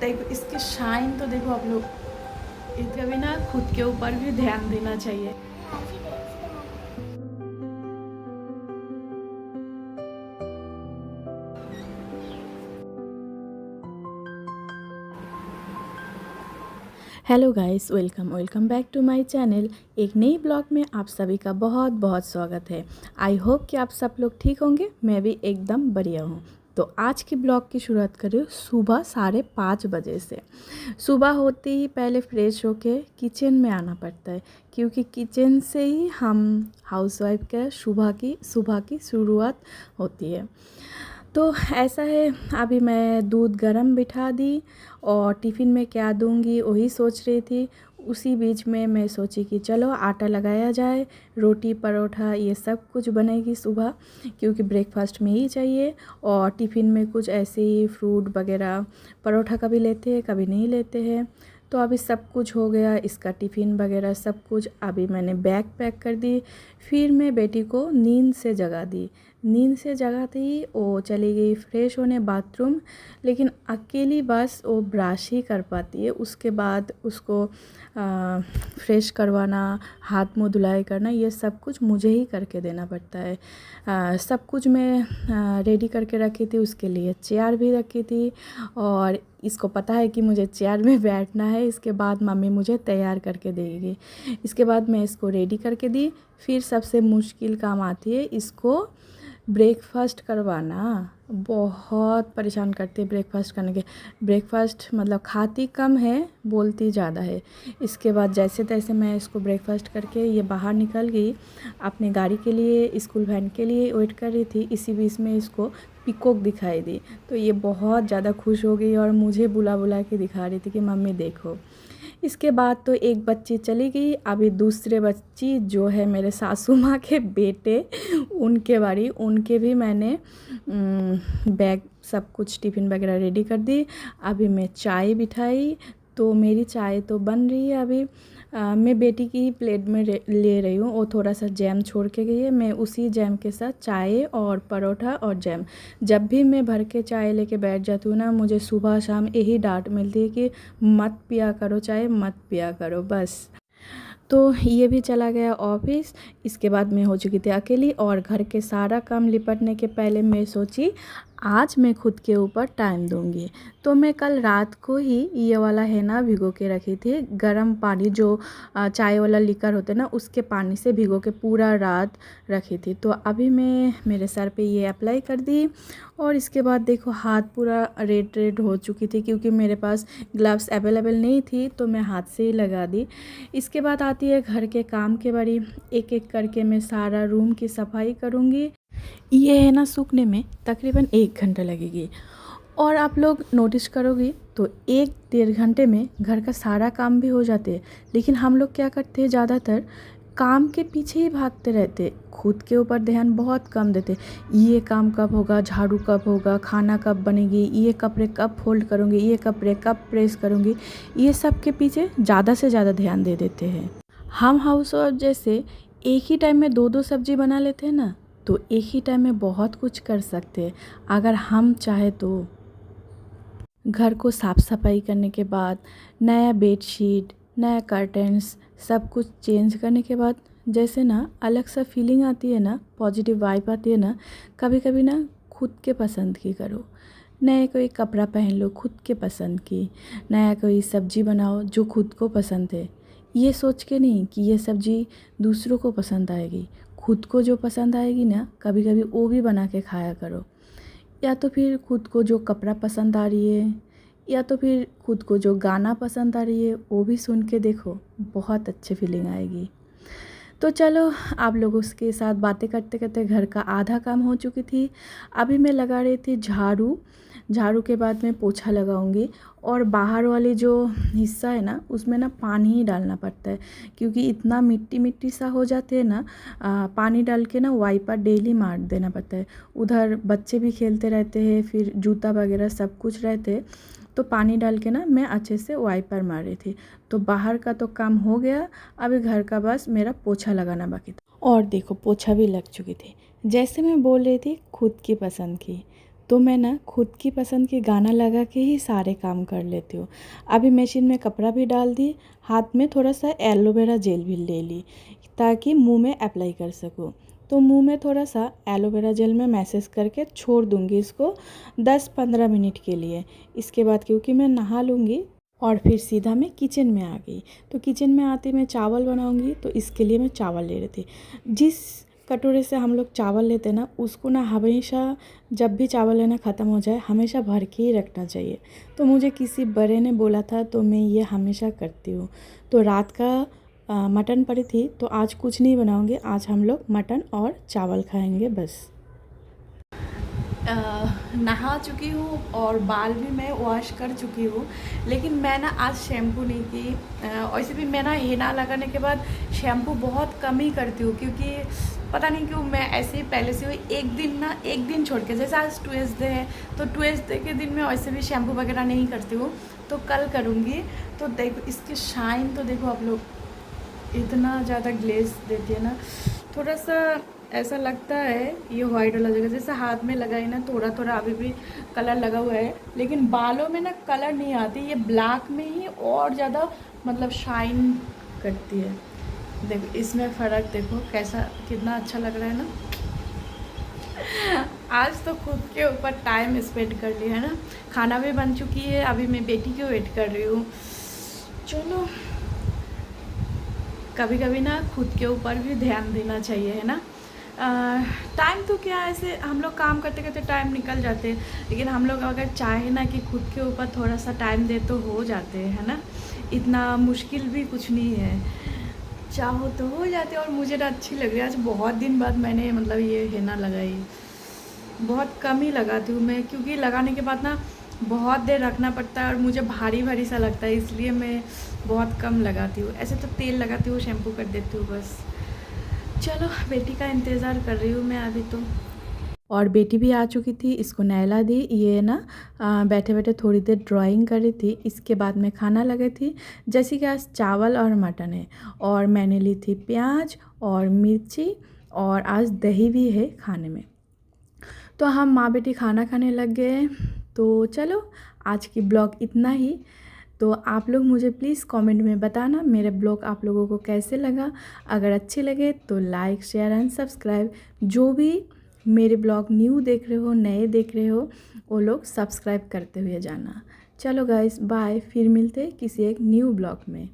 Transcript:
देखो इसके शाइन तो देखो आप लोग, इसका भी ना खुद के ऊपर भी ध्यान देना चाहिए। Hello guys, welcome back to my channel. एक नई ब्लॉग में आप सभी का बहुत बहुत स्वागत है। आई होप कि आप सब लोग ठीक होंगे। मैं भी एकदम बढ़िया हूँ। तो आज की ब्लॉग की शुरुआत करें सुबह 5:30 बजे से। सुबह होते ही पहले फ्रेश होके किचन में आना पड़ता है, क्योंकि किचन से ही हम हाउसवाइफ का सुबह की शुरुआत होती है। तो ऐसा है, अभी मैं दूध गरम बिठा दी और टिफ़िन में क्या दूंगी वही सोच रही थी। उसी बीच में मैं सोची कि चलो आटा लगाया जाए, रोटी परोठा ये सब कुछ बनेगी सुबह, क्योंकि ब्रेकफास्ट में ही चाहिए। और टिफ़िन में कुछ ऐसे ही फ्रूट वगैरह, परोठा कभी लेते हैं कभी नहीं लेते हैं। तो अभी सब कुछ हो गया, इसका टिफ़िन वगैरह सब कुछ। अभी मैंने बैग पैक कर दी। फिर मैं बेटी को नींद से जगा दी। नींद से जगाते ही वो चली गई फ्रेश होने बाथरूम। लेकिन अकेली बस वो ब्रश ही कर पाती है, उसके बाद उसको फ्रेश करवाना, हाथ मुंह धुलाई करना, ये सब कुछ मुझे ही करके देना पड़ता है। सब कुछ मैं रेडी करके रखी थी, उसके लिए चेयर भी रखी थी। और इसको पता है कि मुझे चेयर में बैठना है, इसके बाद मम्मी मुझे तैयार करके देगी। इसके बाद मैं इसको रेडी करके दी। फिर सबसे मुश्किल काम आती है इसको ब्रेकफास्ट करवाना। बहुत परेशान करती है ब्रेकफास्ट करने के। ब्रेकफास्ट मतलब खाती कम है, बोलती ज़्यादा है। इसके बाद जैसे तैसे मैं इसको ब्रेकफास्ट करके ये बाहर निकल गई अपने गाड़ी के लिए, स्कूल वैन के लिए वेट कर रही थी। इसी बीच में इसको पीकॉक दिखाई दी, तो ये बहुत ज़्यादा खुश हो गई और मुझे बुला बुला के दिखा रही थी कि मम्मी देखो। इसके बाद तो एक बच्ची चली गई। अभी दूसरे बच्ची जो है मेरे सासू माँ के बेटे, उनके भी मैंने बैग सब कुछ टिफ़िन वगैरह रेडी कर दी। अभी मैं चाय बिठाई, तो मेरी चाय तो बन रही है अभी। मैं बेटी की ही प्लेट में ले रही हूँ। वो थोड़ा सा जैम छोड़ के गई है, मैं उसी जैम के साथ चाय और परोठा और जैम। जब भी मैं भर के चाय लेके बैठ जाती हूँ ना, मुझे सुबह शाम यही डांट मिलती है कि मत पिया करो चाय, मत पिया करो बस। तो ये भी चला गया ऑफिस। इसके बाद मैं हो चुकी थी अकेली, और घर के सारा काम निपटने के पहले मैं सोची आज मैं खुद के ऊपर टाइम दूंगी। तो मैं कल रात को ही ये वाला है ना भिगो के रखी थी। गर्म पानी जो चाय वाला लिकर होते ना, उसके पानी से भिगो के पूरा रात रखी थी। तो अभी मैं मेरे सर पे ये अप्लाई कर दी। और इसके बाद देखो हाथ पूरा रेड रेड हो चुकी थी, क्योंकि मेरे पास ग्लव्स अवेलेबल नहीं थी, तो मैं हाथ से ही लगा दी। इसके बाद आती है घर के काम के बारी। एक एक करके मैं सारा रूम की सफाई करूँगी। ये है ना सूखने में तकरीबन 1 घंटा लगेगी। और आप लोग नोटिस करोगे तो 1-1.5 घंटे में घर का सारा काम भी हो जाते हैं। लेकिन हम लोग क्या करते हैं, ज़्यादातर काम के पीछे ही भागते रहते, खुद के ऊपर ध्यान बहुत कम देते। ये काम कब होगा, झाड़ू कब होगा, खाना कब बनेगी, ये कपड़े कब फोल्ड करूँगी, ये कपड़े कब प्रेस करूँगी, ये सब के पीछे ज़्यादा से ज़्यादा ध्यान दे देते हैं। हम हाउस वाइफ जैसे एक ही टाइम में 2-2 सब्जी बना लेते हैं ना, तो एक ही टाइम में बहुत कुछ कर सकते हैं अगर हम चाहे तो। घर को साफ़ सफाई करने के बाद, नया बेडशीट, नया कर्टन्स सब कुछ चेंज करने के बाद, जैसे ना अलग सा फीलिंग आती है ना, पॉजिटिव वाइब आती है ना। कभी कभी ना खुद के पसंद की करो। नया कोई कपड़ा पहन लो खुद के पसंद की, नया कोई सब्जी बनाओ जो खुद को पसंद है। ये सोच के नहीं कि ये सब्जी दूसरों को पसंद आएगी, खुद को जो पसंद आएगी ना, कभी कभी वो भी बना के खाया करो। या तो फिर खुद को जो कपड़ा पसंद आ रही है, या तो फिर खुद को जो गाना पसंद आ रही है, वो भी सुन के देखो, बहुत अच्छी फीलिंग आएगी। तो चलो, आप लोगों के साथ बातें करते करते घर का आधा काम हो चुकी थी। अभी मैं लगा रही थी झाड़ू। झाड़ू के बाद मैं पोछा लगाऊंगी। और बाहर वाली जो हिस्सा है ना, उसमें ना पानी ही डालना पड़ता है, क्योंकि इतना मिट्टी मिट्टी सा हो जाते हैं ना। पानी डाल के ना वाइपर डेली मार देना पड़ता है। उधर बच्चे भी खेलते रहते हैं, फिर जूता वगैरह सब कुछ रहते हैं। तो पानी डाल के ना मैं अच्छे से वाइपर मार रही थी। तो बाहर का तो काम हो गया, अभी घर का बस मेरा पोछा लगाना बाकी था। और देखो पोछा भी लग चुकी थी। जैसे मैं बोल रही थी खुद की पसंद की, तो मैं ना खुद की पसंद के गाना लगा के ही सारे काम कर लेती हूँ। अभी मशीन में कपड़ा भी डाल दी, हाथ में थोड़ा सा एलोवेरा जेल भी ले ली ताकि मुंह में अप्लाई कर सकूँ। तो मुंह में थोड़ा सा एलोवेरा जेल में मैसेज करके छोड़ दूँगी इसको 10-15 मिनट के लिए। इसके बाद क्योंकि मैं नहा लूँगी और फिर सीधा मैं किचन में आ गई। तो किचन में आते मैं चावल बनाऊँगी, तो इसके लिए मैं चावल ले रही थी। जिस कटोरे से हम लोग चावल लेते हैं ना, उसको ना हमेशा जब भी चावल लेना ख़त्म हो जाए हमेशा भर के ही रखना चाहिए। तो मुझे किसी बड़े ने बोला था तो मैं ये हमेशा करती हूँ। तो रात का मटन पड़ी थी, तो आज कुछ नहीं बनाऊँगी, आज हम लोग मटन और चावल खाएंगे बस। नहा चुकी हूँ और बाल भी मैं वॉश कर चुकी हूँ, लेकिन मैं ना आज शैम्पू नहीं की। वैसे भी मैं ना हेना लगाने के बाद शैम्पू बहुत कम ही करती हूँ, क्योंकि पता नहीं क्यों मैं ऐसे ही पहले से हुई एक दिन छोड़ के, जैसे आज ट्यूसडे है तो ट्यूसडे के दिन मैं वैसे भी शैम्पू वगैरह नहीं करती हूँ, तो कल करूँगी। तो देखो इसकी शाइन तो देखो आप लोग, इतना ज़्यादा ग्लेज देती है ना, थोड़ा सा ऐसा लगता है ये वाइट वाला जगह जैसे हाथ में लगाई ना, थोड़ा थोड़ा अभी भी कलर लगा हुआ है, लेकिन बालों में ना कलर नहीं आती, ये ब्लैक में ही और ज़्यादा मतलब शाइन करती है। देखो इसमें फ़र्क देखो कैसा, कितना अच्छा लग रहा है ना। आज तो खुद के ऊपर टाइम स्पेंड कर लिया है ना। खाना भी बन चुकी है, अभी मैं बेटी की वेट कर रही हूँ। चलो कभी कभी ना खुद के ऊपर भी ध्यान देना चाहिए, है ना। टाइम तो क्या ऐसे हम लोग काम करते करते टाइम निकल जाते हैं, लेकिन हम लोग अगर चाहे ना कि खुद के ऊपर थोड़ा सा टाइम दे तो हो जाते हैं, है ना। इतना मुश्किल भी कुछ नहीं है, चाहो तो हो जाते। और मुझे ना अच्छी लग रही है, आज बहुत दिन बाद मैंने मतलब ये हेना लगाई। बहुत कम ही लगाती हूँ मैं, क्योंकि लगाने के बाद ना बहुत देर रखना पड़ता है और मुझे भारी भारी सा लगता है, इसलिए मैं बहुत कम लगाती हूँ। ऐसे तो तेल लगाती हूँ, शैम्पू कर देती हूँ बस। चलो बेटी का इंतज़ार कर रही हूँ मैं अभी तो। और बेटी भी आ चुकी थी, इसको नहला दी। ये ना बैठे बैठे थोड़ी देर ड्राइंग कर रही थी। इसके बाद में खाना लगी थी, जैसे कि आज चावल और मटन है, और मैंने ली थी प्याज और मिर्ची, और आज दही भी है खाने में। तो हम माँ बेटी खाना खाने लग गए। तो चलो आज की ब्लॉग इतना ही। तो आप लोग मुझे प्लीज़ कमेंट में बताना मेरे ब्लॉग आप लोगों को कैसे लगा। अगर अच्छे लगे तो लाइक शेयर एंड सब्सक्राइब। जो भी मेरे ब्लॉग न्यू देख रहे हो, नए देख रहे हो, वो लोग सब्सक्राइब करते हुए जाना। चलो गाइस बाय, फिर मिलते किसी एक न्यू ब्लॉग में।